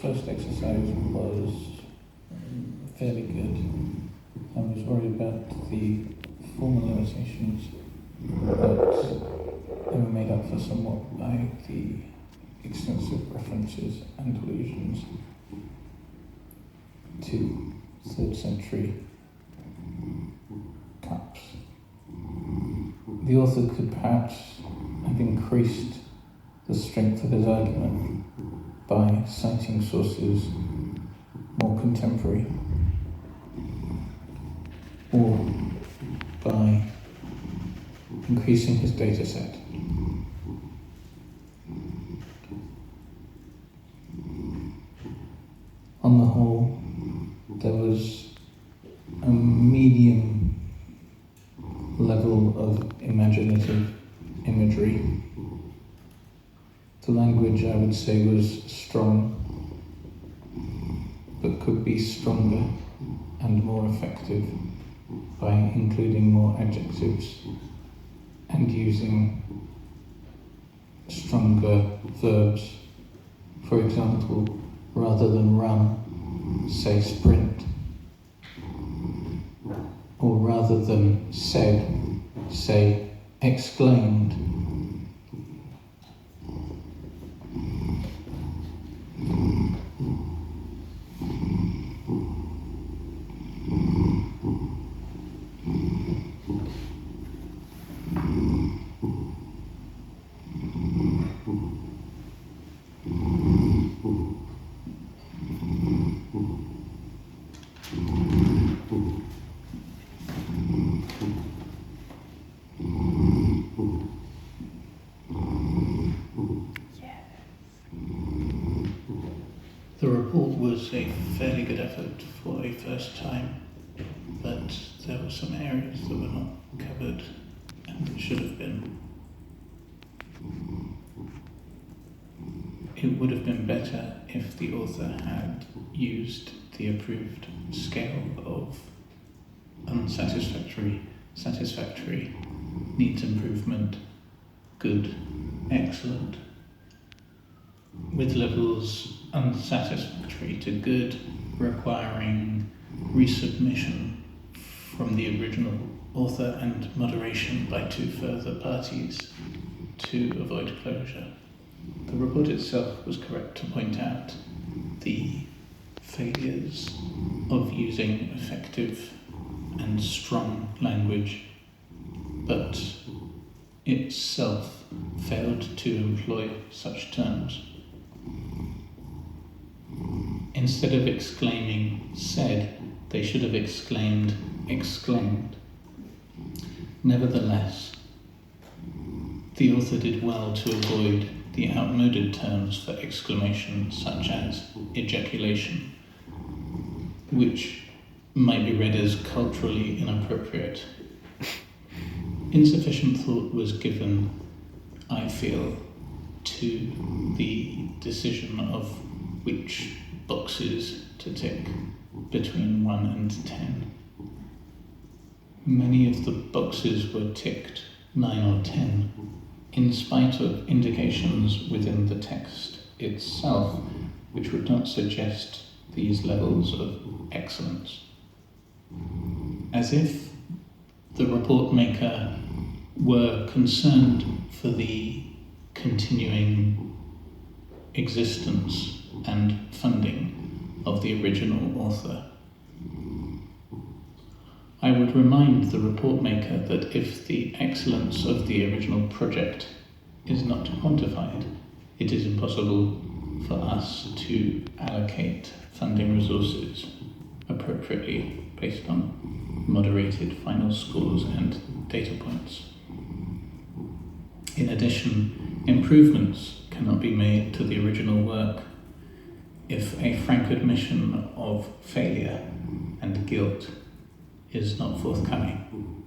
first exercise was fairly good. I was worried about the formalizations, but they were made up for somewhat by the extensive references and allusions to 3rd century cups. The author could perhaps have increased the strength of his argument by citing sources more contemporary, or by increasing his data set. On the whole, there was a medium level of imaginative imagery. The language, I would say, was strong, but could be stronger and more effective by including more adjectives and using stronger verbs. For example, rather than run, say sprint. Or rather than said, say exclaimed. The report was a fairly good effort for a first time, but there were some areas that were not covered and that should have been. It would have been better if the author had used the approved scale of unsatisfactory, satisfactory, needs improvement, good, excellent, with levels unsatisfactory to good requiring resubmission from the original author and moderation by 2 further parties to avoid closure. The report itself was correct to point out the failures of using effective and strong language, but itself failed to employ such terms. Instead of exclaiming said, they should have exclaimed exclaimed. Nevertheless, the author did well to avoid the outmoded terms for exclamation such as ejaculation, which might be read as culturally inappropriate. Insufficient thought was given, I feel, to the decision of which boxes to tick between 1 and 10. Many of the boxes were ticked 9 or 10, in spite of indications within the text itself which would not suggest these levels of excellence. As if the report maker were concerned for the continuing existence and funding of the original author. I would remind the report maker that if the excellence of the original project is not quantified, it is impossible for us to allocate funding resources appropriately based on moderated final scores and data points. In addition, improvements cannot be made to the original work if a frank admission of failure and guilt is not forthcoming,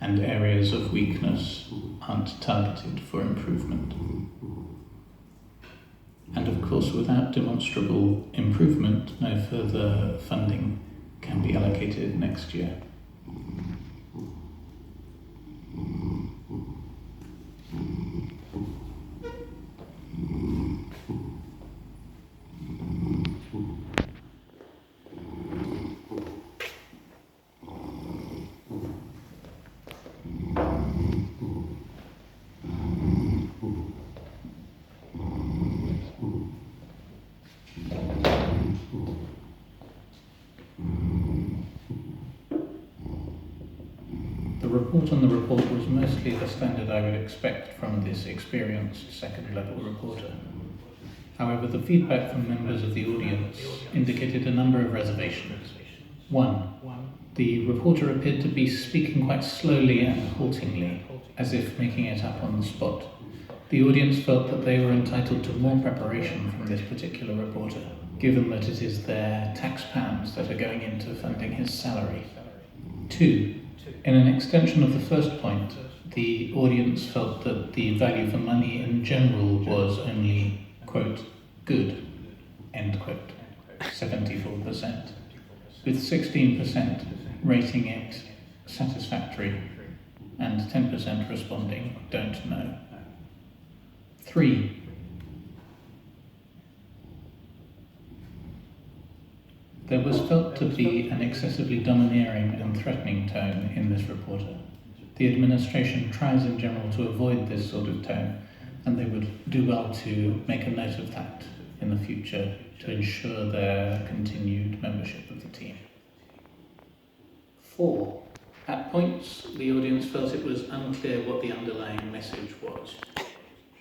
and areas of weakness aren't targeted for improvement. And of course, without demonstrable improvement, no further funding can be allocated next year. report on the report was mostly the standard I would expect from this experienced second-level reporter. However, the feedback from members of the audience indicated a number of reservations. 1. The reporter appeared to be speaking quite slowly and haltingly, as if making it up on the spot. The audience felt that they were entitled to more preparation from this particular reporter, given that it is their tax pounds that are going into funding his salary. 2. In an extension of the first point, the audience felt that the value for money in general was only, quote, good, end quote, 74%, with 16% rating it satisfactory and 10% responding don't know. 3. There was felt to be an excessively domineering and threatening tone in this reporter. The administration tries in general to avoid this sort of tone, and they would do well to make a note of that in the future to ensure their continued membership of the team. 4. At points, the audience felt it was unclear what the underlying message was.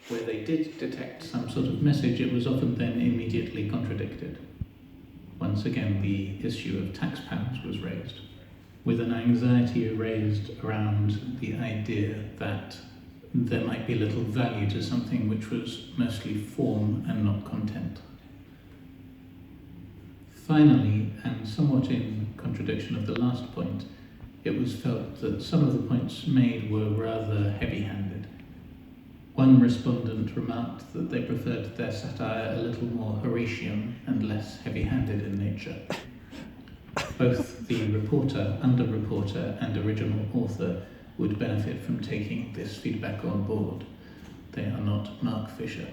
Where they did detect some sort of message, it was often then immediately contradicted. Once again, the issue of tax pounds was raised, with an anxiety raised around the idea that there might be little value to something which was mostly form and not content. Finally, and somewhat in contradiction of the last point, it was felt that some of the points made were rather heavy-handed. One respondent remarked that they preferred their satire a little more Horatian and less heavy-handed in nature. Both the reporter, under-reporter, and original author would benefit from taking this feedback on board. They are not Mark Fisher.